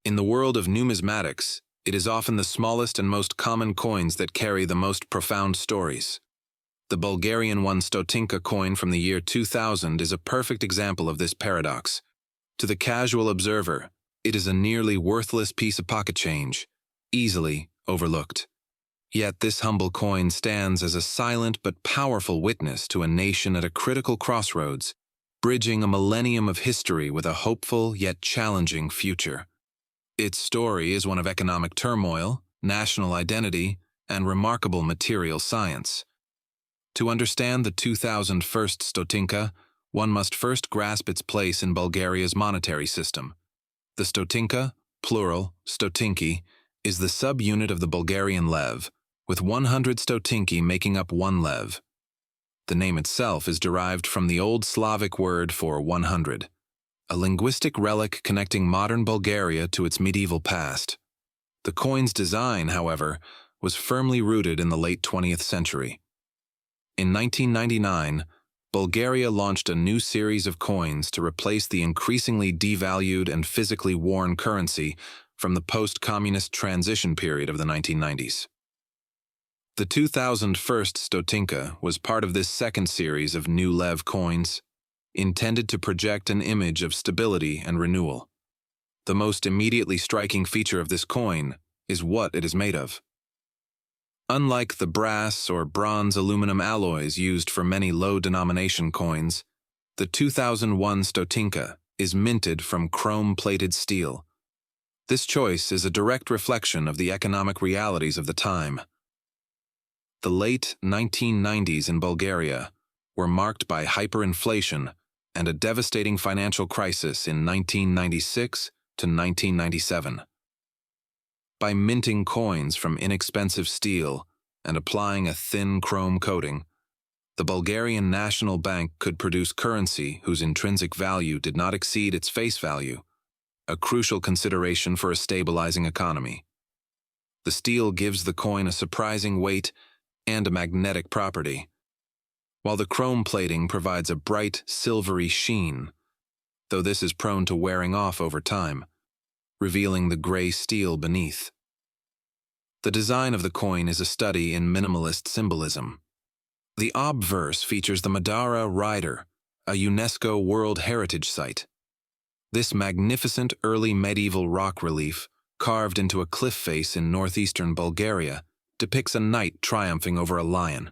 In the world of numismatics, it is often the smallest and most common coins that carry the most profound stories. The Bulgarian Stotinka coin from the year 2000 is a perfect example of this paradox. To the casual observer, it is a nearly worthless piece of pocket change, easily overlooked. Yet this humble coin stands as a silent but powerful witness to a nation at a critical crossroads, bridging a millennium of history with a hopeful yet challenging future. Its story is one of economic turmoil, national identity, and remarkable material science. To understand the 2001 Stotinka, one must first grasp its place in Bulgaria's monetary system. The Stotinka, plural, Stotinki, is the subunit of the Bulgarian lev, with 100 Stotinki making up 1 lev. The name itself is derived from the Old Slavic word for 100, a linguistic relic connecting modern Bulgaria to its medieval past. The coin's design, however, was firmly rooted in the late 20th century. In 1999, Bulgaria launched a new series of coins to replace the increasingly devalued and physically worn currency from the post-communist transition period of the 1990s. The 2001 Stotinka was part of this second series of new lev coins, intended to project an image of stability and renewal. The most immediately striking feature of this coin is what it is made of. Unlike the brass or bronze aluminum alloys used for many low-denomination coins, the 2001 Stotinka is minted from chrome-plated steel. This choice is a direct reflection of the economic realities of the time. The late 1990s in Bulgaria were marked by hyperinflation and a devastating financial crisis in 1996 to 1997. By minting coins from inexpensive steel and applying a thin chrome coating, the Bulgarian National Bank could produce currency whose intrinsic value did not exceed its face value, a crucial consideration for a stabilizing economy. The steel gives the coin a surprising weight and a magnetic property, while the chrome plating provides a bright, silvery sheen, though this is prone to wearing off over time, revealing the gray steel beneath. The design of the coin is a study in minimalist symbolism. The obverse features the Madara Rider, a UNESCO World Heritage Site. This magnificent early medieval rock relief, carved into a cliff face in northeastern Bulgaria, depicts a knight triumphing over a lion.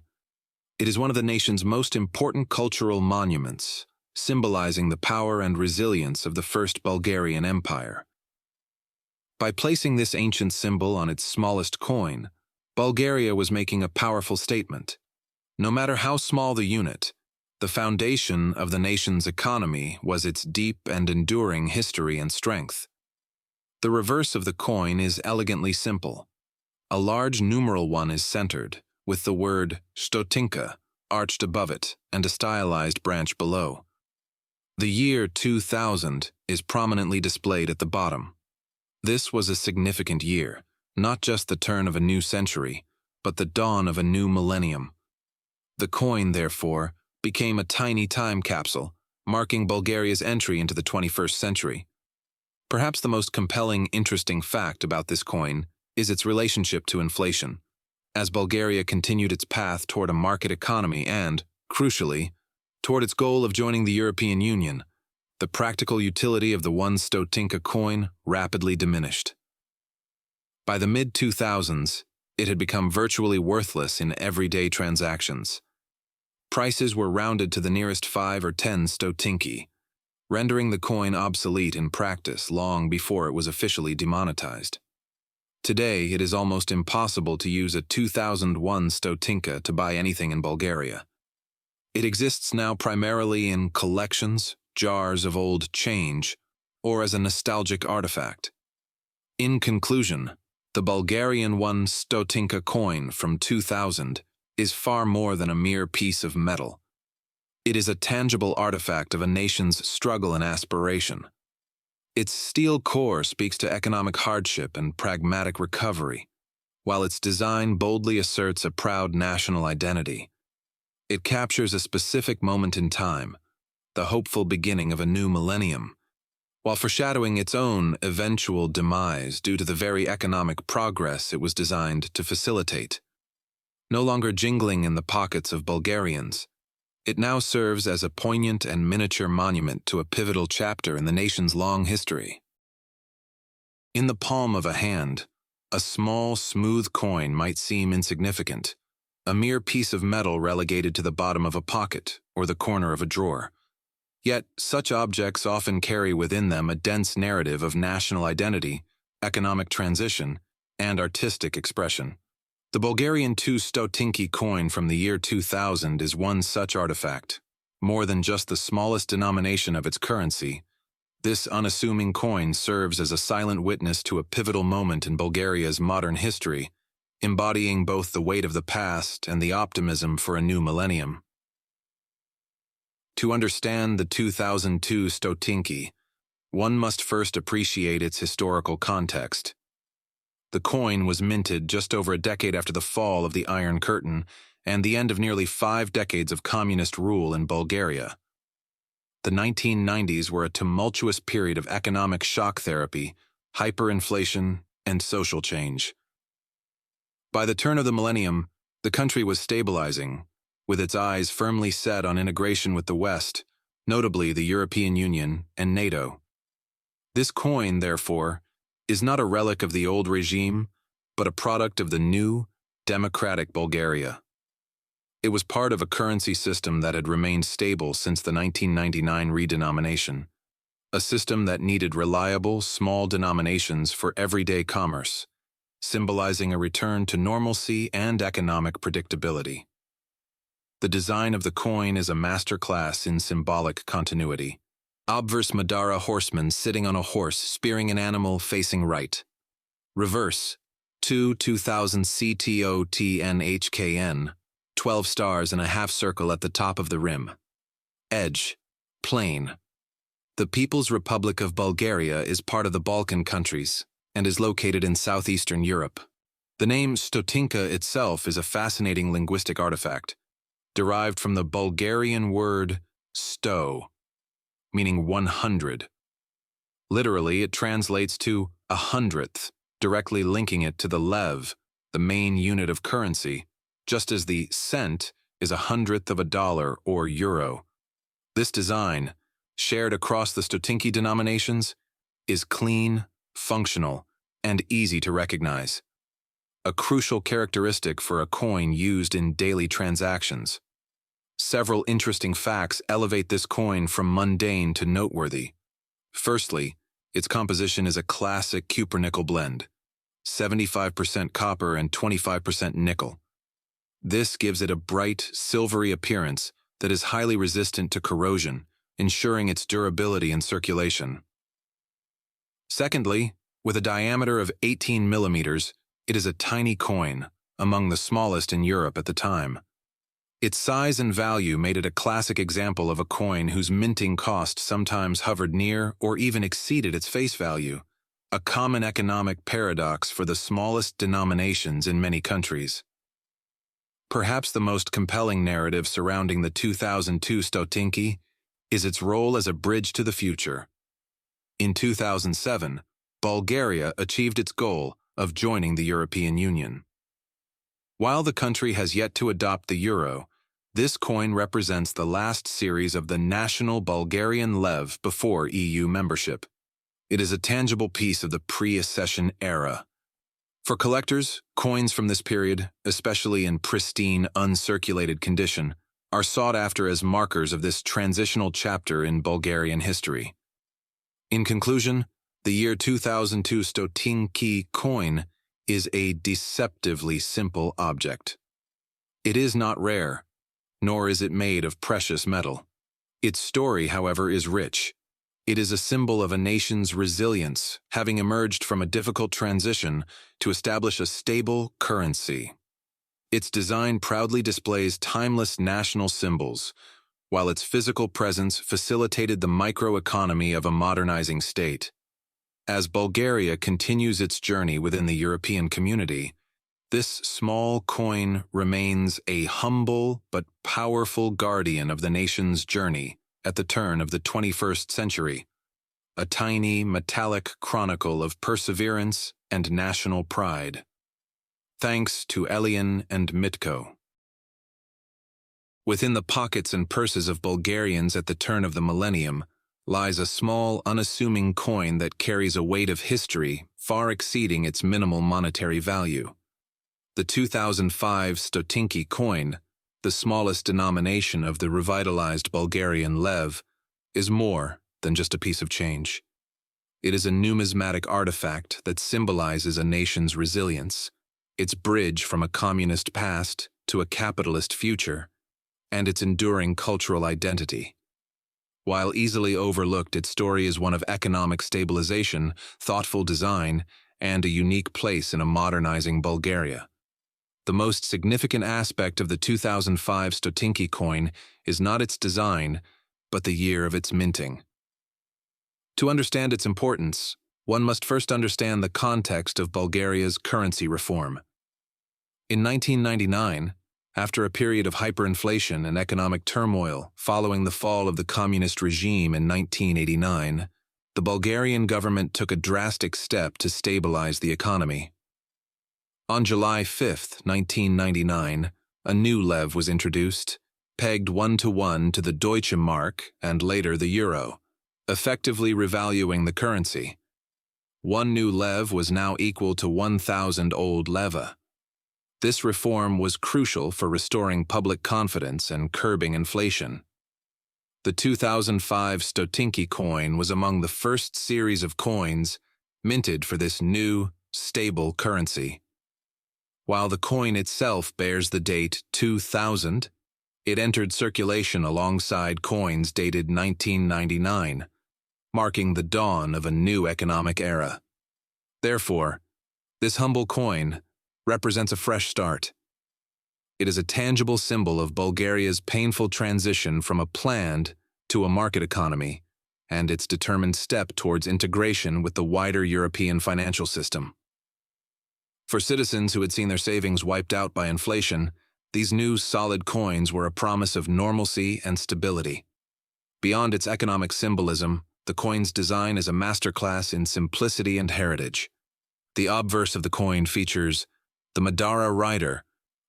It is one of the nation's most important cultural monuments, symbolizing the power and resilience of the First Bulgarian Empire. By placing this ancient symbol on its smallest coin, Bulgaria was making a powerful statement. No matter how small the unit, the foundation of the nation's economy was its deep and enduring history and strength. The reverse of the coin is elegantly simple. A large numeral 1 is centered, with the word Stotinka arched above it and a stylized branch below. The year 2000 is prominently displayed at the bottom. This was a significant year, not just the turn of a new century, but the dawn of a new millennium. The coin, therefore, became a tiny time capsule, marking Bulgaria's entry into the 21st century. Perhaps the most compelling, interesting fact about this coin is its relationship to inflation. As Bulgaria continued its path toward a market economy and, crucially, toward its goal of joining the European Union, the practical utility of the 1 Stotinka coin rapidly diminished. By the mid-2000s, it had become virtually worthless in everyday transactions. Prices were rounded to the nearest 5 or 10 Stotinki, rendering the coin obsolete in practice long before it was officially demonetized. Today, it is almost impossible to use a 2001 Stotinka to buy anything in Bulgaria. It exists now primarily in collections, jars of old change, or as a nostalgic artifact. In conclusion, the Bulgarian 1 Stotinka coin from 2000 is far more than a mere piece of metal. It is a tangible artifact of a nation's struggle and aspiration. Its steel core speaks to economic hardship and pragmatic recovery, while its design boldly asserts a proud national identity. It captures a specific moment in time, the hopeful beginning of a new millennium, while foreshadowing its own eventual demise due to the very economic progress it was designed to facilitate. No longer jingling in the pockets of Bulgarians, it now serves as a poignant and miniature monument to a pivotal chapter in the nation's long history. In the palm of a hand, a small, smooth coin might seem insignificant, a mere piece of metal relegated to the bottom of a pocket or the corner of a drawer. Yet, such objects often carry within them a dense narrative of national identity, economic transition, and artistic expression. The Bulgarian Stotinki coin from the year 2000 is one such artifact. More than just the smallest denomination of its currency, this unassuming coin serves as a silent witness to a pivotal moment in Bulgaria's modern history, embodying both the weight of the past and the optimism for a new millennium. To understand the 2002 Stotinki, one must first appreciate its historical context. The coin was minted just over a decade after the fall of the Iron Curtain and the end of nearly 5 decades of communist rule in Bulgaria. The 1990s were a tumultuous period of economic shock therapy, hyperinflation, and social change. By the turn of the millennium, the country was stabilizing, with its eyes firmly set on integration with the West, notably the European Union and NATO. This coin, therefore, is not a relic of the old regime, but a product of the new, democratic Bulgaria. It was part of a currency system that had remained stable since the 1999 redenomination, a system that needed reliable, small denominations for everyday commerce, symbolizing a return to normalcy and economic predictability. The design of the coin is a masterclass in symbolic continuity. Obverse Madara horseman sitting on a horse spearing an animal facing right. Reverse, 2000 CTOTNHKN, 12 stars in a half circle at the top of the rim. Edge, plain. The People's Republic of Bulgaria is part of the Balkan countries and is located in southeastern Europe. The name Stotinka itself is a fascinating linguistic artifact, derived from the Bulgarian word sto, meaning 100. Literally, it translates to 100th, directly linking it to the lev, the main unit of currency, just as the cent is 100th of a dollar or euro. This design, shared across the Stotinki denominations, is clean, functional, and easy to recognize, a crucial characteristic for a coin used in daily transactions. Several interesting facts elevate this coin from mundane to noteworthy. Firstly, its composition is a classic copper-nickel blend, 75% copper and 25% nickel. This gives it a bright, silvery appearance that is highly resistant to corrosion, ensuring its durability and circulation. Secondly, with a diameter of 18 millimeters, it is a tiny coin, among the smallest in Europe at the time. Its size and value made it a classic example of a coin whose minting cost sometimes hovered near or even exceeded its face value, a common economic paradox for the smallest denominations in many countries. Perhaps the most compelling narrative surrounding the 2002 Stotinki is its role as a bridge to the future. In 2007, Bulgaria achieved its goal of joining the European Union. While the country has yet to adopt the euro, this coin represents the last series of the national Bulgarian lev before EU membership. It is a tangible piece of the pre-accession era. For collectors, coins from this period, especially in pristine, uncirculated condition, are sought after as markers of this transitional chapter in Bulgarian history. In conclusion, the year 2002 Stotinki coin is a deceptively simple object. It is not rare, nor is it made of precious metal. Its story, however, is rich. It is a symbol of a nation's resilience, having emerged from a difficult transition to establish a stable currency. Its design proudly displays timeless national symbols, while its physical presence facilitated the microeconomy of a modernizing state. As Bulgaria continues its journey within the European community, this small coin remains a humble but powerful guardian of the nation's journey at the turn of the 21st century, a tiny, metallic chronicle of perseverance and national pride. Thanks to Elian and Mitko. Within the pockets and purses of Bulgarians at the turn of the millennium lies a small, unassuming coin that carries a weight of history far exceeding its minimal monetary value. The 2005 Stotinki coin, the smallest denomination of the revitalized Bulgarian Lev, is more than just a piece of change. It is a numismatic artifact that symbolizes a nation's resilience, its bridge from a communist past to a capitalist future, and its enduring cultural identity. While easily overlooked, its story is one of economic stabilization, thoughtful design, and a unique place in a modernizing Bulgaria. The most significant aspect of the 2005 Stotinki coin is not its design, but the year of its minting. To understand its importance, one must first understand the context of Bulgaria's currency reform. In 1999, after a period of hyperinflation and economic turmoil following the fall of the communist regime in 1989, the Bulgarian government took a drastic step to stabilize the economy. On July 5, 1999, a new lev was introduced, pegged 1-to-1 to the Deutsche Mark and later the euro, effectively revaluing the currency. One new lev was now equal to 1,000 old leva. This reform was crucial for restoring public confidence and curbing inflation. The 2005 Stotinki coin was among the first series of coins minted for this new, stable currency. While the coin itself bears the date 2000, it entered circulation alongside coins dated 1999, marking the dawn of a new economic era. Therefore, this humble coin represents a fresh start. It is a tangible symbol of Bulgaria's painful transition from a planned to a market economy and its determined step towards integration with the wider European financial system. For citizens who had seen their savings wiped out by inflation, these new solid coins were a promise of normalcy and stability. Beyond its economic symbolism, the coin's design is a masterclass in simplicity and heritage. The obverse of the coin features the Madara Rider,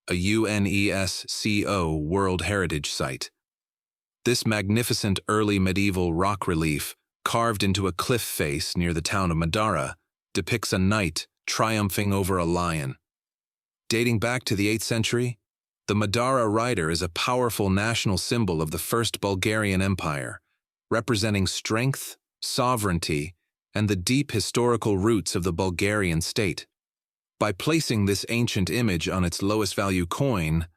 a UNESCO World Heritage Site. This magnificent early medieval rock relief, carved into a cliff face near the town of Madara, depicts a knight triumphing over a lion. Dating back to the 8th century, the Madara Rider is a powerful national symbol of the First Bulgarian Empire, representing strength, sovereignty, and the deep historical roots of the Bulgarian state. By placing this ancient image on its lowest value coin,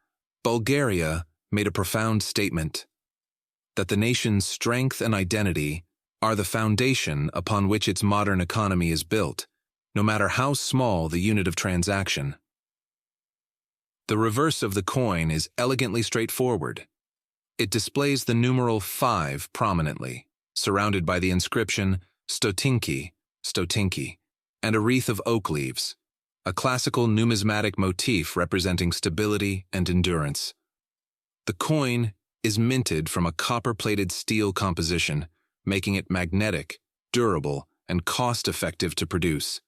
Bulgaria made a profound statement that the nation's strength and identity are the foundation upon which its modern economy is built, no matter how small the unit of transaction. The reverse of the coin is elegantly straightforward. It displays the numeral 5 prominently, surrounded by the inscription Stotinki, Stotinki, and a wreath of oak leaves, a classical numismatic motif representing stability and endurance. The coin is minted from a copper-plated steel composition, making it magnetic, durable, and cost-effective to produce.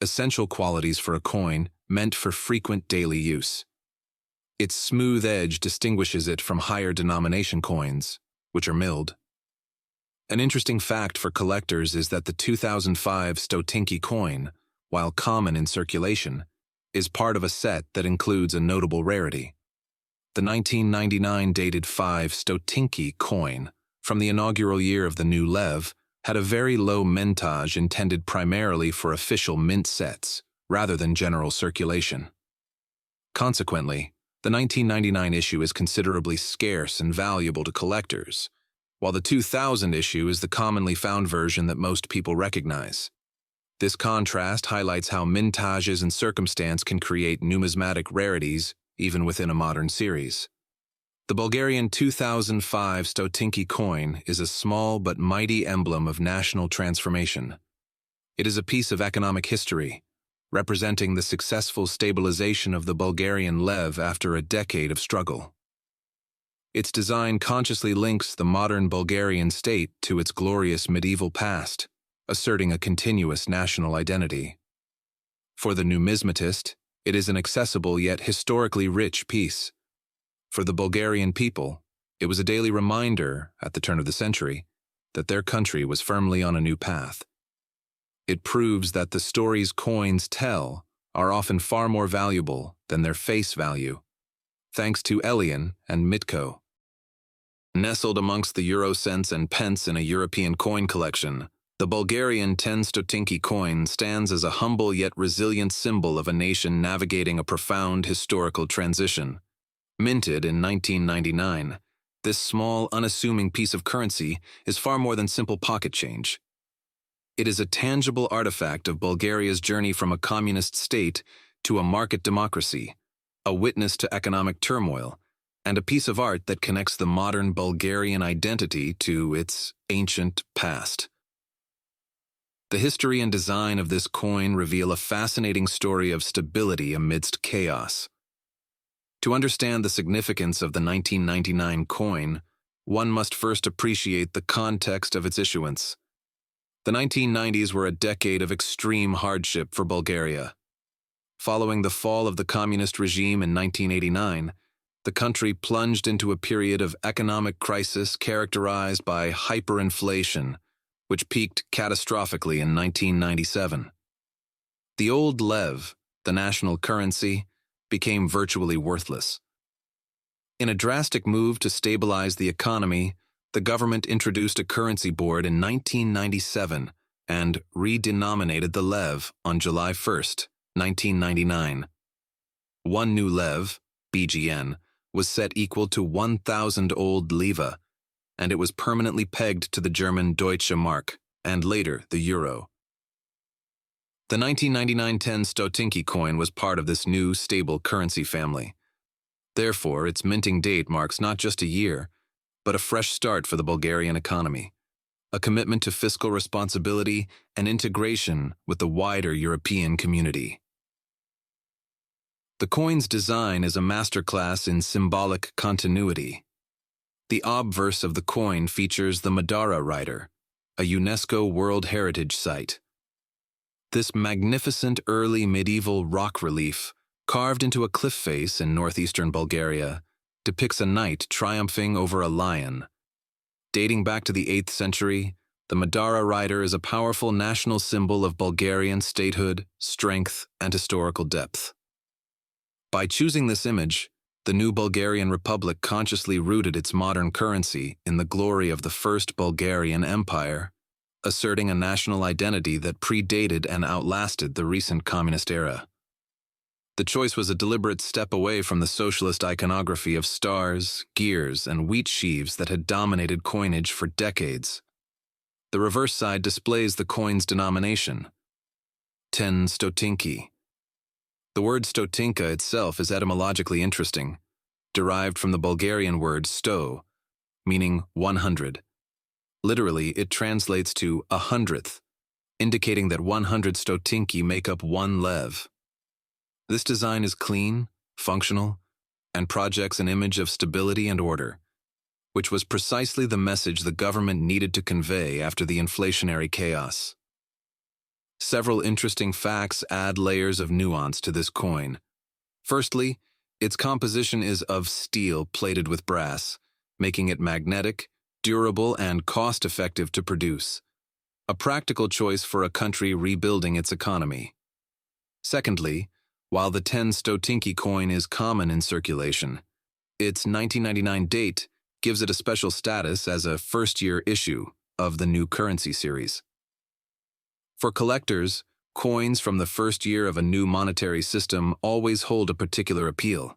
Essential qualities for a coin meant for frequent daily use. Its smooth edge distinguishes it from higher denomination coins, which are milled. An interesting fact for collectors is that the 2005 Stotinki coin, while common in circulation, is part of a set that includes a notable rarity. The 1999 dated 5 Stotinki coin, from the inaugural year of the new lev, had a very low mintage intended primarily for official mint sets, rather than general circulation. Consequently, the 1999 issue is considerably scarce and valuable to collectors, while the 2000 issue is the commonly found version that most people recognize. This contrast highlights how mintages and circumstance can create numismatic rarities even within a modern series. The Bulgarian 2005 Stotinki coin is a small but mighty emblem of national transformation. It is a piece of economic history, representing the successful stabilization of the Bulgarian lev after a decade of struggle. Its design consciously links the modern Bulgarian state to its glorious medieval past, asserting a continuous national identity. For the numismatist, it is an accessible yet historically rich piece. For the Bulgarian people, it was a daily reminder, at the turn of the century, that their country was firmly on a new path. It proves that the stories coins tell are often far more valuable than their face value, thanks to Elian and Mitko. Nestled amongst the euro cents and pence in a European coin collection, the Bulgarian 10 Stotinki coin stands as a humble yet resilient symbol of a nation navigating a profound historical transition. Minted in 1999, this small, unassuming piece of currency is far more than simple pocket change. It is a tangible artifact of Bulgaria's journey from a communist state to a market democracy, a witness to economic turmoil, and a piece of art that connects the modern Bulgarian identity to its ancient past. The history and design of this coin reveal a fascinating story of stability amidst chaos. To understand the significance of the 1999 coin, one must first appreciate the context of its issuance. The 1990s were a decade of extreme hardship for Bulgaria. Following the fall of the communist regime in 1989, the country plunged into a period of economic crisis characterized by hyperinflation, which peaked catastrophically in 1997. The old lev, the national currency, became virtually worthless. In a drastic move to stabilize the economy, the government introduced a currency board in 1997 and redenominated the lev on July 1, 1999. One new lev, BGN, was set equal to 1,000 old Leva, and it was permanently pegged to the German Deutsche Mark, and later the euro. The 1999 10 Stotinki coin was part of this new, stable currency family. Therefore, its minting date marks not just a year, but a fresh start for the Bulgarian economy, a commitment to fiscal responsibility and integration with the wider European community. The coin's design is a masterclass in symbolic continuity. The obverse of the coin features the Madara Rider, a UNESCO World Heritage Site. This magnificent early medieval rock relief, carved into a cliff face in northeastern Bulgaria, depicts a knight triumphing over a lion. Dating back to the 8th century, the Madara Rider is a powerful national symbol of Bulgarian statehood, strength, and historical depth. By choosing this image, the new Bulgarian Republic consciously rooted its modern currency in the glory of the First Bulgarian Empire, asserting a national identity that predated and outlasted the recent communist era. The choice was a deliberate step away from the socialist iconography of stars, gears, and wheat sheaves that had dominated coinage for decades. The reverse side displays the coin's denomination, 10 Stotinki. The word Stotinka itself is etymologically interesting, derived from the Bulgarian word sto, meaning 100. Literally, it translates to a hundredth, indicating that 100 Stotinki make up one lev. This design is clean, functional, and projects an image of stability and order, which was precisely the message the government needed to convey after the inflationary chaos. Several interesting facts add layers of nuance to this coin. Firstly, its composition is of steel plated with brass, making it magnetic, durable, and cost-effective to produce, a practical choice for a country rebuilding its economy. Secondly, while the 10 Stotinki coin is common in circulation, its 1999 date gives it a special status as a first-year issue of the new currency series. For collectors, coins from the first year of a new monetary system always hold a particular appeal.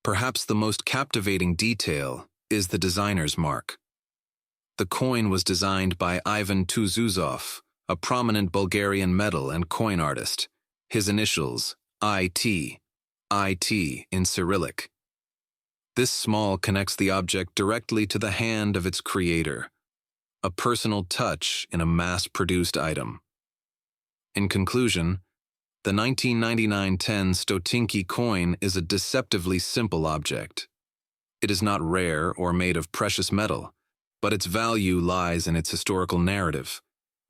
Perhaps the most captivating detail is the designer's mark. The coin was designed by Ivan Tuzuzov, a prominent Bulgarian metal and coin artist. His initials, IT in Cyrillic. This small connects the object directly to the hand of its creator, a personal touch in a mass-produced item. In conclusion, the 1999 10 Stotinki coin is a deceptively simple object. It is not rare or made of precious metal, but its value lies in its historical narrative.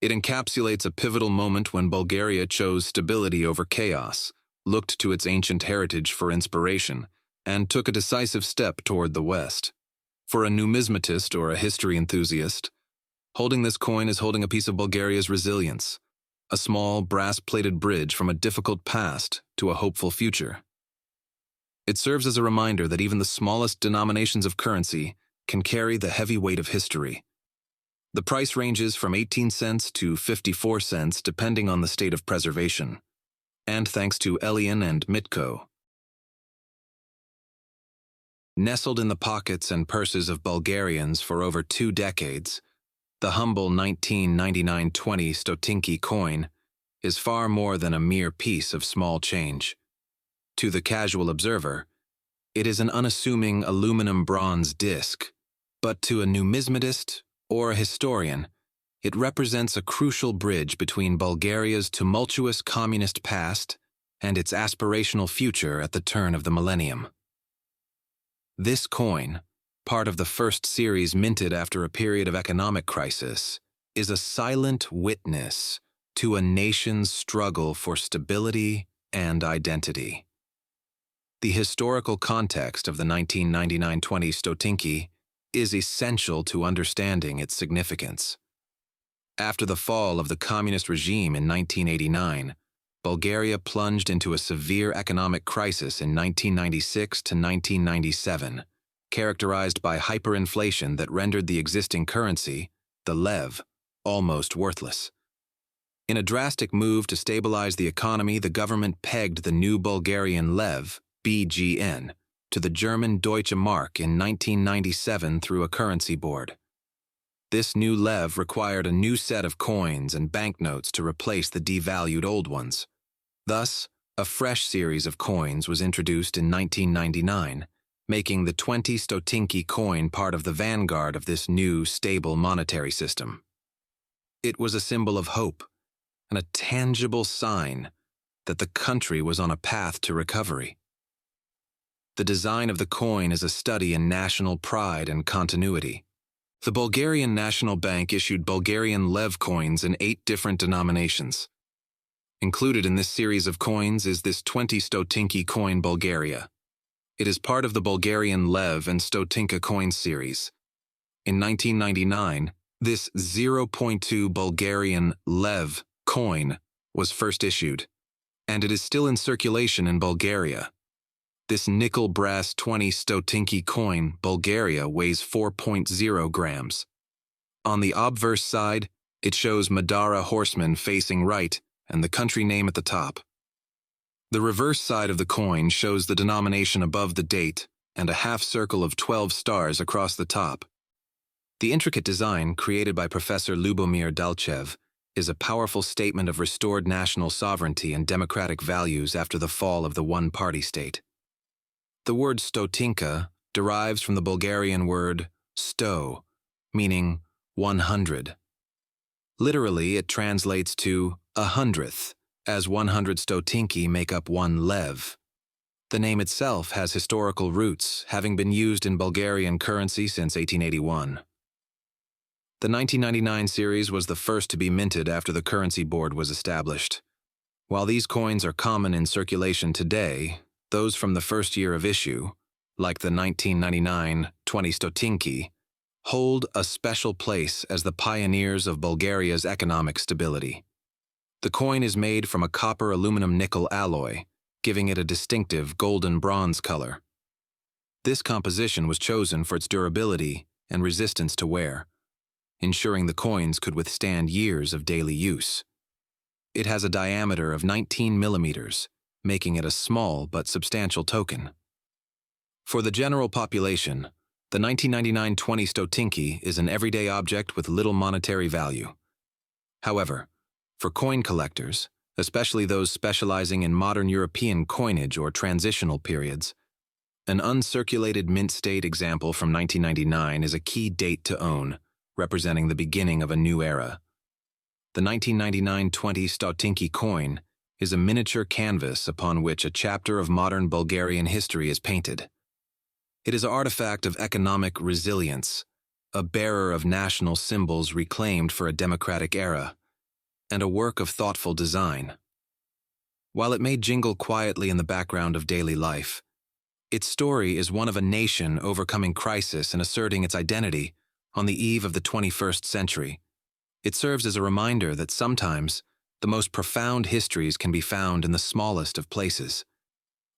It encapsulates a pivotal moment when Bulgaria chose stability over chaos, looked to its ancient heritage for inspiration, and took a decisive step toward the West. For a numismatist or a history enthusiast, holding this coin is holding a piece of Bulgaria's resilience, a small, brass-plated bridge from a difficult past to a hopeful future. It serves as a reminder that even the smallest denominations of currency can carry the heavy weight of history. The price ranges from 18 cents to 54 cents depending on the state of preservation, and thanks to Elian and Mitko. Nestled in the pockets and purses of Bulgarians for over 2 decades, the humble 1999-20 Stotinki coin is far more than a mere piece of small change. To the casual observer, it is an unassuming aluminum-bronze disc, but to a numismatist or a historian, it represents a crucial bridge between Bulgaria's tumultuous communist past and its aspirational future at the turn of the millennium. This coin, part of the first series minted after a period of economic crisis, is a silent witness to a nation's struggle for stability and identity. The historical context of the 1999-20 Stotinki is essential to understanding its significance. After the fall of the communist regime in 1989, Bulgaria plunged into a severe economic crisis in 1996 to 1997, characterized by hyperinflation that rendered the existing currency, the Lev, almost worthless. In a drastic move to stabilize the economy, the government pegged the new Bulgarian Lev, BGN, to the German Deutsche Mark in 1997 through a currency board. This new Lev required a new set of coins and banknotes to replace the devalued old ones. Thus, a fresh series of coins was introduced in 1999, making the 20 Stotinki coin part of the vanguard of this new, stable monetary system. It was a symbol of hope and a tangible sign that the country was on a path to recovery. The design of the coin is a study in national pride and continuity. The Bulgarian National Bank issued Bulgarian Lev coins in 8 different denominations. Included in this series of coins is this 20 Stotinki coin Bulgaria. It is part of the Bulgarian Lev and Stotinka coin series. In 1999, this 0.2 Bulgarian Lev coin was first issued, and it is still in circulation in Bulgaria. This nickel-brass 20 Stotinki coin, Bulgaria, weighs 4.0 grams. On the obverse side, it shows Madara horsemen facing right and the country name at the top. The reverse side of the coin shows the denomination above the date and a half circle of 12 stars across the top. The intricate design, created by Professor Lubomir Dalchev, is a powerful statement of restored national sovereignty and democratic values after the fall of the one-party state. The word Stotinka derives from the Bulgarian word sto, meaning 100. Literally, it translates to 100th, as 100 Stotinki make up 1 Lev. The name itself has historical roots, having been used in Bulgarian currency since 1881. The 1999 series was the first to be minted after the currency board was established. While these coins are common in circulation today, those from the first year of issue, like the 1999-20 Stotinki, hold a special place as the pioneers of Bulgaria's economic stability. The coin is made from a copper-aluminum-nickel alloy, giving it a distinctive golden-bronze color. This composition was chosen for its durability and resistance to wear, ensuring the coins could withstand years of daily use. It has a diameter of 19 millimeters, making it a small but substantial token. For the general population, the 1999-20 Stotinki is an everyday object with little monetary value. However, for coin collectors, especially those specializing in modern European coinage or transitional periods, an uncirculated mint-state example from 1999 is a key date to own, representing the beginning of a new era. The 1999-20 Stotinki coin is a miniature canvas upon which a chapter of modern Bulgarian history is painted. It is an artifact of economic resilience, a bearer of national symbols reclaimed for a democratic era, and a work of thoughtful design. While it may jingle quietly in the background of daily life, its story is one of a nation overcoming crisis and asserting its identity on the eve of the 21st century. It serves as a reminder that sometimes the most profound histories can be found in the smallest of places.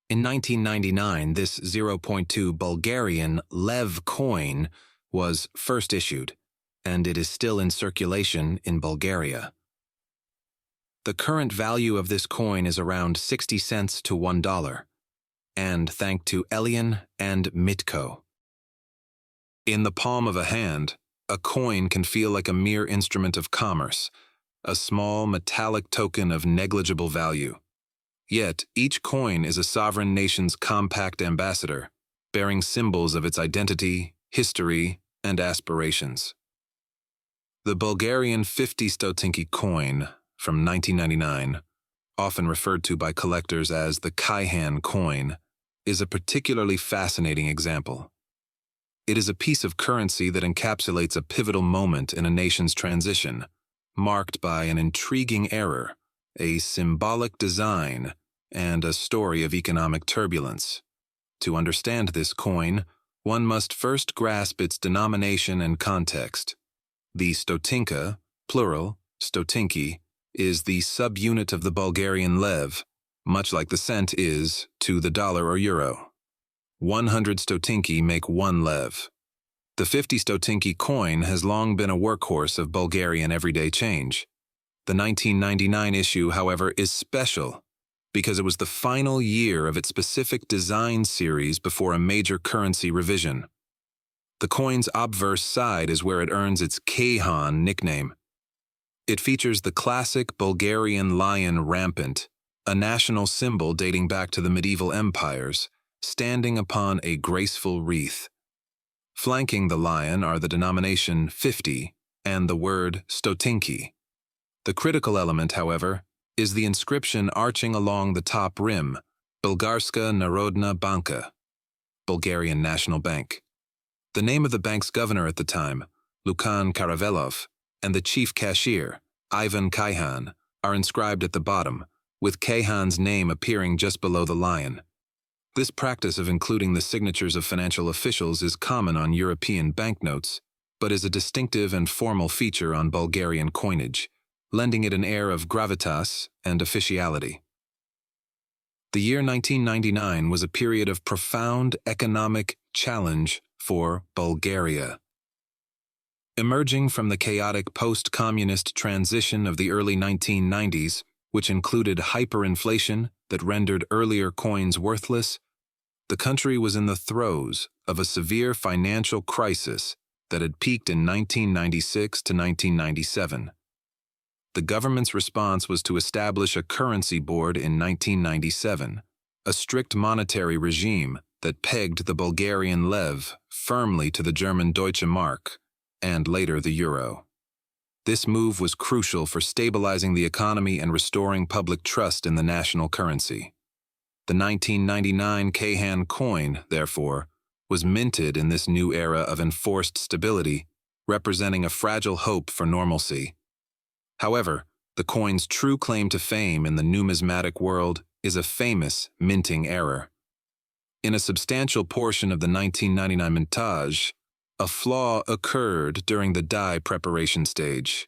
In 1999, this 0.2 Bulgarian Leva coin was first issued, and it is still in circulation in Bulgaria. The current value of this coin is around 60 cents to $1, and thanks to Elian and Mitko. In the palm of a hand, a coin can feel like a mere instrument of commerce, a small metallic token of negligible value. Yet, each coin is a sovereign nation's compact ambassador, bearing symbols of its identity, history, and aspirations. The Bulgarian 50 Stotinki coin from 1999, often referred to by collectors as the Kacoin coin, is a particularly fascinating example. It is a piece of currency that encapsulates a pivotal moment in a nation's transition, marked by an intriguing error, a symbolic design, and a story of economic turbulence. To understand this coin, one must first grasp its denomination and context. The Stotinka, plural, Stotinki, is the subunit of the Bulgarian lev, much like the cent is to the dollar or euro. 100 Stotinki make 1 lev. The 50 Stotinki coin has long been a workhorse of Bulgarian everyday change. The 1999 issue, however, is special because it was the final year of its specific design series before a major currency revision. The coin's obverse side is where it earns its Kacoin nickname. It features the classic Bulgarian lion rampant, a national symbol dating back to the medieval empires, standing upon a graceful wreath. Flanking the lion are the denomination 50 and the word Stotinki. The critical element, however, is the inscription arching along the top rim, Bulgarska Narodna Banka, Bulgarian National Bank. The name of the bank's governor at the time, Lukan Karavelov, and the chief cashier, Ivan Kacoin, are inscribed at the bottom, with Kacoin's name appearing just below the lion. This practice of including the signatures of financial officials is common on European banknotes, but is a distinctive and formal feature on Bulgarian coinage, lending it an air of gravitas and officiality. The year 1999 was a period of profound economic challenge for Bulgaria. Emerging from the chaotic post-communist transition of the early 1990s, which included hyperinflation that rendered earlier coins worthless, the country was in the throes of a severe financial crisis that had peaked in 1996 to 1997. The government's response was to establish a currency board in 1997, a strict monetary regime that pegged the Bulgarian lev firmly to the German Deutsche Mark, and later the euro. This move was crucial for stabilizing the economy and restoring public trust in the national currency. The 1999 Kacoin coin, therefore, was minted in this new era of enforced stability, representing a fragile hope for normalcy. However, the coin's true claim to fame in the numismatic world is a famous minting error. In a substantial portion of the 1999 mintage, a flaw occurred during the die preparation stage.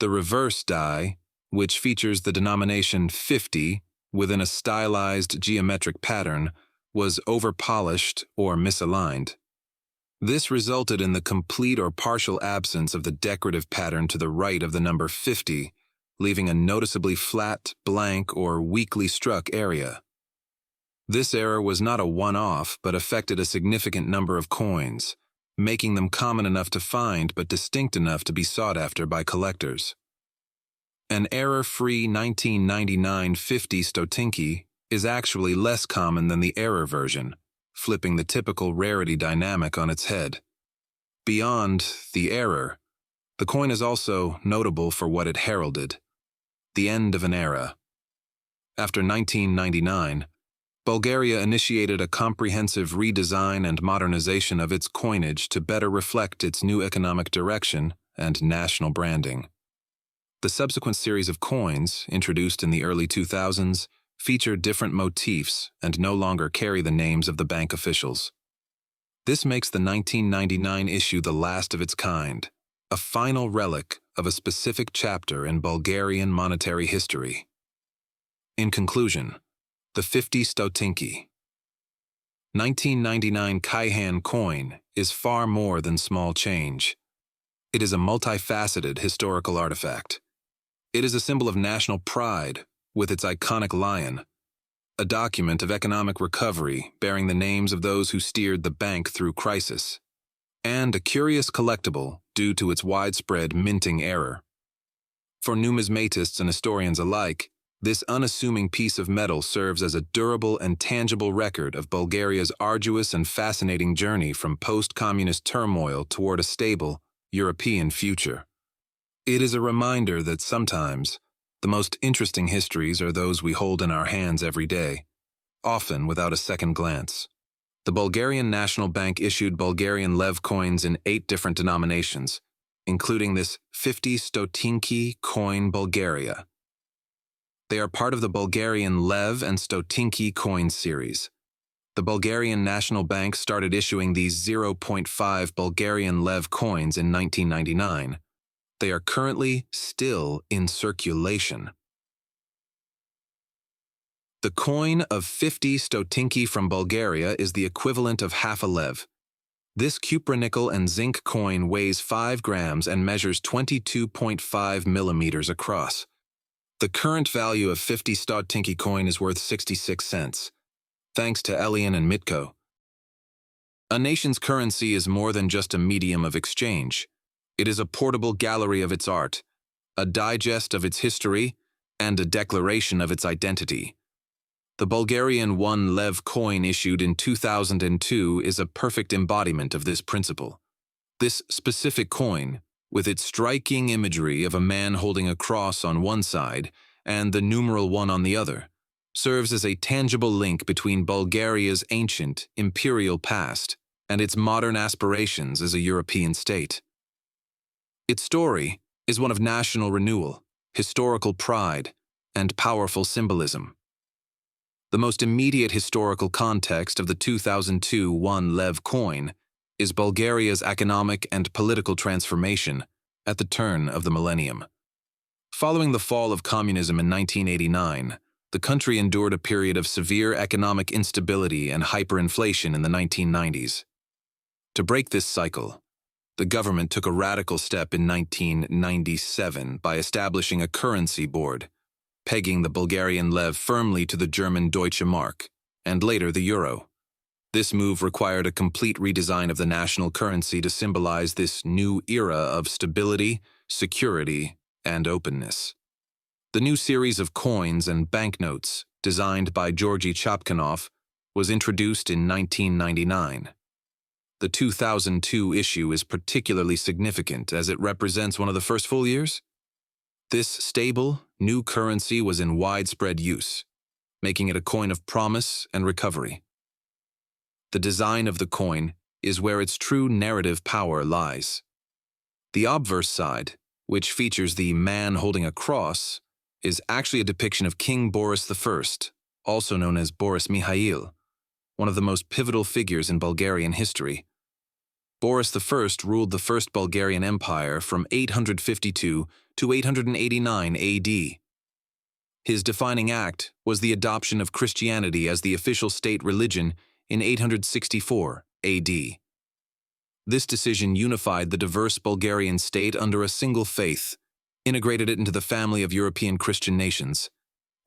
The reverse die, which features the denomination 50 within a stylized geometric pattern, was overpolished or misaligned. This resulted in the complete or partial absence of the decorative pattern to the right of the number 50, leaving a noticeably flat, blank, or weakly struck area. This error was not a one-off, but affected a significant number of coins, making them common enough to find but distinct enough to be sought after by collectors. An error-free 1999 50 Stotinki is actually less common than the error version, flipping the typical rarity dynamic on its head. Beyond the error, the coin is also notable for what it heralded: the end of an era. After 1999, Bulgaria initiated a comprehensive redesign and modernization of its coinage to better reflect its new economic direction and national branding. The subsequent series of coins, introduced in the early 2000s, feature different motifs and no longer carry the names of the bank officials. This makes the 1999 issue the last of its kind, a final relic of a specific chapter in Bulgarian monetary history. In conclusion, the 50 Stotinki. 1999 Kacoin coin is far more than small change. It is a multifaceted historical artifact. It is a symbol of national pride with its iconic lion, a document of economic recovery bearing the names of those who steered the bank through crisis, and a curious collectible due to its widespread minting error. For numismatists and historians alike, this unassuming piece of metal serves as a durable and tangible record of Bulgaria's arduous and fascinating journey from post-communist turmoil toward a stable, European future. It is a reminder that sometimes the most interesting histories are those we hold in our hands every day, often without a second glance. The Bulgarian National Bank issued Bulgarian Lev coins in 8 different denominations, including this 50 Stotinki coin Bulgaria. They are part of the Bulgarian Lev and Stotinki coin series. The Bulgarian National Bank started issuing these 0.5 Bulgarian Lev coins in 1999. They are currently still in circulation. The coin of 50 Stotinki from Bulgaria is the equivalent of half a lev. This cupronickel and zinc coin weighs 5 grams and measures 22.5 millimeters across. The current value of 50 Stotinki coin is worth 66 cents, thanks to Elian and Mitko. A nation's currency is more than just a medium of exchange. It is a portable gallery of its art, a digest of its history, and a declaration of its identity. The Bulgarian 1 Lev coin issued in 2002 is a perfect embodiment of this principle. This specific coin, with its striking imagery of a man holding a cross on one side and the numeral 1 on the other, serves as a tangible link between Bulgaria's ancient, imperial past and its modern aspirations as a European state. Its story is one of national renewal, historical pride, and powerful symbolism. The most immediate historical context of the 2002 1 Lev coin is Bulgaria's economic and political transformation at the turn of the millennium. Following the fall of communism in 1989, the country endured a period of severe economic instability and hyperinflation in the 1990s. To break this cycle, the government took a radical step in 1997 by establishing a currency board, pegging the Bulgarian lev firmly to the German Deutsche Mark, and later the euro. This move required a complete redesign of the national currency to symbolize this new era of stability, security, and openness. The new series of coins and banknotes, designed by Georgy Chapkanov, was introduced in 1999. The 2002 issue is particularly significant as it represents one of the first full years. This stable, new currency was in widespread use, making it a coin of promise and recovery. The design of the coin is where its true narrative power lies. The obverse side, which features the man holding a cross, is actually a depiction of King Boris I, also known as Boris Mihail, one of the most pivotal figures in Bulgarian history. Boris I ruled the First Bulgarian Empire from 852 to 889 AD. His defining act was the adoption of Christianity as the official state religion in 864 AD. This decision unified the diverse Bulgarian state under a single faith, integrated it into the family of European Christian nations,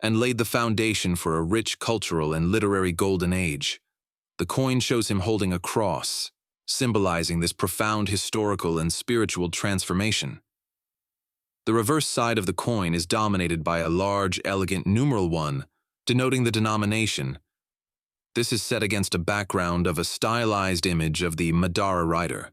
and laid the foundation for a rich cultural and literary golden age. The coin shows him holding a cross, symbolizing this profound historical and spiritual transformation. The reverse side of the coin is dominated by a large, elegant numeral 1, denoting the denomination. This is set against a background of a stylized image of the Madara Rider,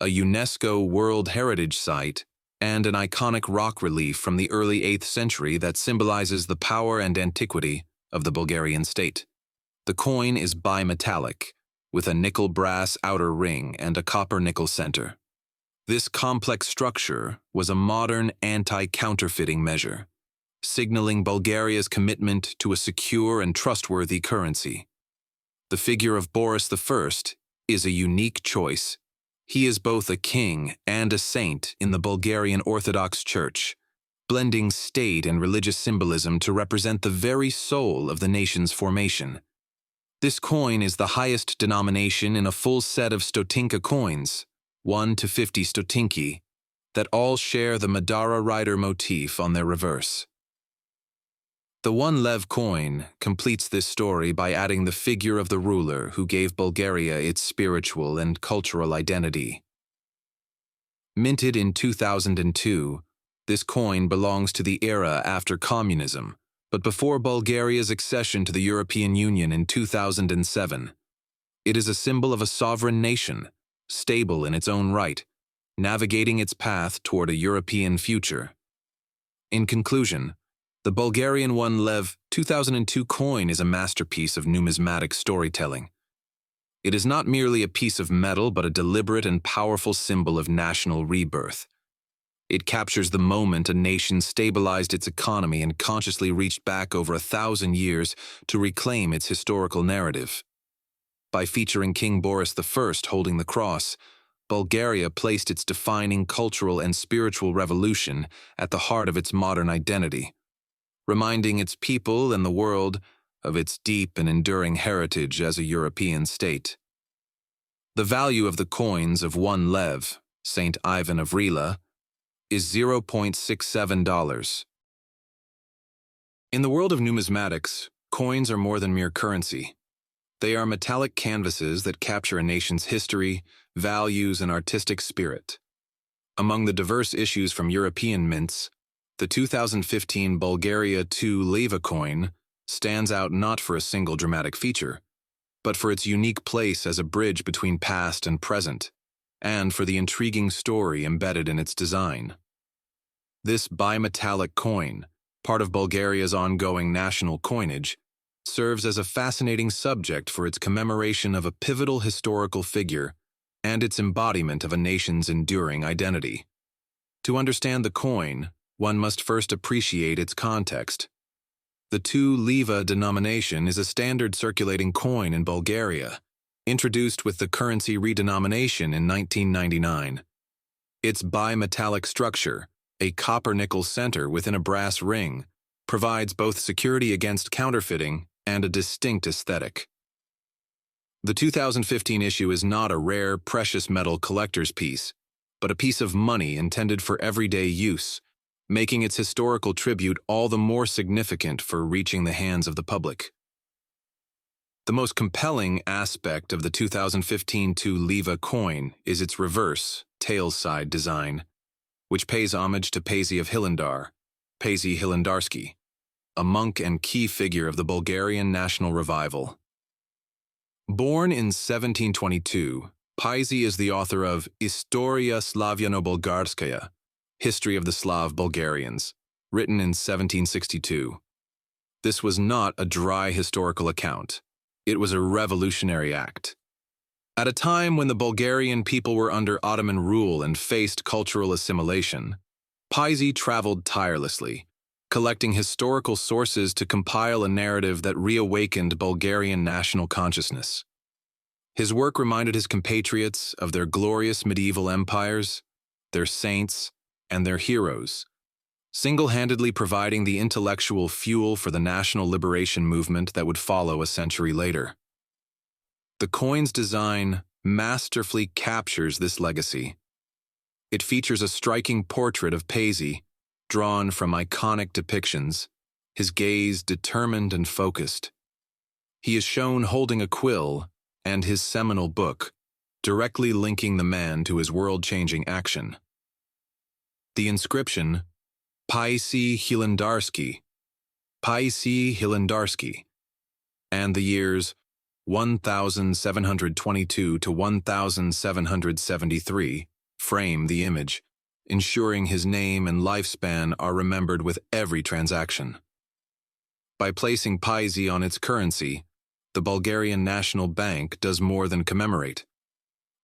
a UNESCO World Heritage Site, and an iconic rock relief from the early 8th century that symbolizes the power and antiquity of the Bulgarian state. The coin is bimetallic, with a nickel-brass outer ring and a copper-nickel center. This complex structure was a modern anti-counterfeiting measure, signaling Bulgaria's commitment to a secure and trustworthy currency. The figure of Boris I is a unique choice. He is both a king and a saint in the Bulgarian Orthodox Church, blending state and religious symbolism to represent the very soul of the nation's formation. This coin is the highest denomination in a full set of Stotinka coins, 1 to 50 Stotinki, that all share the Madara rider motif on their reverse. The 1 Lev coin completes this story by adding the figure of the ruler who gave Bulgaria its spiritual and cultural identity. Minted in 2002, this coin belongs to the era after communism, but before Bulgaria's accession to the European Union in 2007. It is a symbol of a sovereign nation, stable in its own right, navigating its path toward a European future. In conclusion, the Bulgarian 1 Lev 2002 coin is a masterpiece of numismatic storytelling. It is not merely a piece of metal, but a deliberate and powerful symbol of national rebirth. It captures the moment a nation stabilized its economy and consciously reached back over 1,000 years to reclaim its historical narrative. By featuring King Boris I holding the cross, Bulgaria placed its defining cultural and spiritual revolution at the heart of its modern identity, reminding its people and the world of its deep and enduring heritage as a European state. The value of the coins of 1 Lev, St. Ivan of Rila, is $0.67. In the world of numismatics, coins are more than mere currency. They are metallic canvases that capture a nation's history, values, and artistic spirit. Among the diverse issues from European mints, the 2015 Bulgaria 2 Leva coin stands out not for a single dramatic feature, but for its unique place as a bridge between past and present, and for the intriguing story embedded in its design. This bimetallic coin, part of Bulgaria's ongoing national coinage, serves as a fascinating subject for its commemoration of a pivotal historical figure and its embodiment of a nation's enduring identity. To understand the coin, one must first appreciate its context. The 2 Leva denomination is a standard circulating coin in Bulgaria, introduced with the currency redenomination in 1999. Its bimetallic structure, a copper-nickel center within a brass ring, provides both security against counterfeiting and a distinct aesthetic. The 2015 issue is not a rare, precious metal collector's piece, but a piece of money intended for everyday use, making its historical tribute all the more significant for reaching the hands of the public. The most compelling aspect of the 2015 2 Leva coin is its reverse, tail-side design, which pays homage to Paisi of Hilendar, Paisi Hilendarski, a monk and key figure of the Bulgarian national revival. Born in 1722, Paisi is the author of Istoria Slavjano-Bulgarskaya, History of the Slav Bulgarians, written in 1762. This was not a dry historical account. It was a revolutionary act. At a time when the Bulgarian people were under Ottoman rule and faced cultural assimilation, Paisi traveled tirelessly, collecting historical sources to compile a narrative that reawakened Bulgarian national consciousness. His work reminded his compatriots of their glorious medieval empires, their saints, and their heroes, single-handedly providing the intellectual fuel for the national liberation movement that would follow a century later. The coin's design masterfully captures this legacy. It features a striking portrait of Paisi, drawn from iconic depictions, his gaze determined and focused. He is shown holding a quill and his seminal book, directly linking the man to his world-changing action. The inscription, Paisi Hilendarski, and the years 1722 to 1773 frame the image, ensuring his name and lifespan are remembered with every transaction. By placing Paisi on its currency, the Bulgarian National Bank does more than commemorate.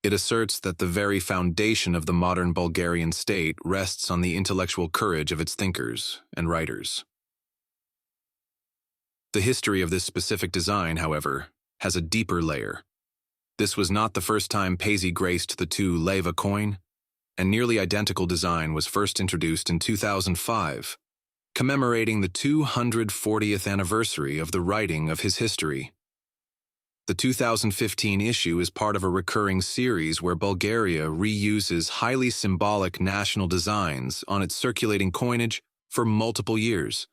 It asserts that the very foundation of the modern Bulgarian state rests on the intellectual courage of its thinkers and writers. The history of this specific design, however, has a deeper layer. This was not the first time Paisi graced the two Leva coin. A nearly identical design was first introduced in 2005, commemorating the 240th anniversary of the writing of his history. The 2015 issue is part of a recurring series where Bulgaria reuses highly symbolic national designs on its circulating coinage for multiple years.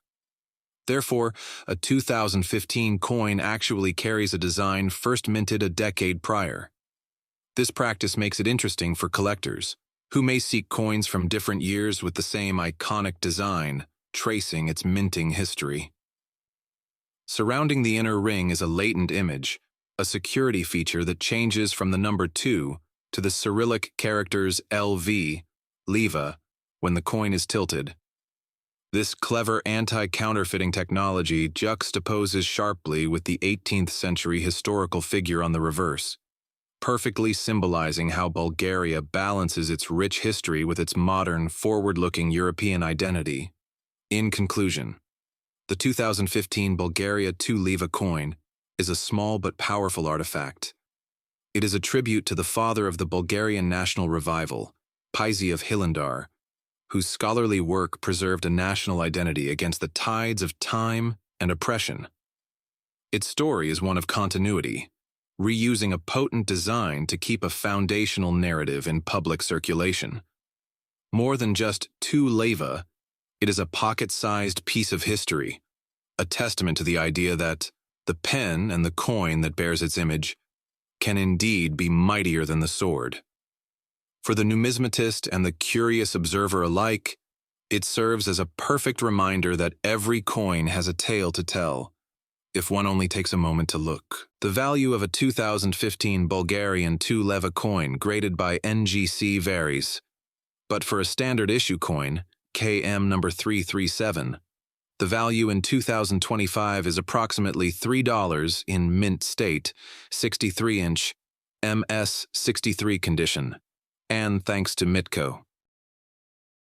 Therefore, a 2015 coin actually carries a design first minted a decade prior. This practice makes it interesting for collectors, who may seek coins from different years with the same iconic design, tracing its minting history. Surrounding the inner ring is a latent image, a security feature that changes from the number 2 to the Cyrillic characters LV, Leva, when the coin is tilted. This clever anti-counterfeiting technology juxtaposes sharply with the 18th century historical figure on the reverse, perfectly symbolizing how Bulgaria balances its rich history with its modern, forward-looking European identity. In conclusion, the 2015 Bulgaria 2 Leva coin is a small but powerful artifact. It is a tribute to the father of the Bulgarian national revival, Paisi of Hilandar, whose scholarly work preserved a national identity against the tides of time and oppression. Its story is one of continuity, reusing a potent design to keep a foundational narrative in public circulation. More than just 2 Leva, it is a pocket-sized piece of history, a testament to the idea that the pen and the coin that bears its image can indeed be mightier than the sword. For the numismatist and the curious observer alike, it serves as a perfect reminder that every coin has a tale to tell, if one only takes a moment to look. The value of a 2015 Bulgarian 2 Leva coin graded by NGC varies, but for a standard issue coin, KM number 337, the value in 2025 is approximately $3 in mint state, 63-inch, MS 63 condition, and thanks to Mitco.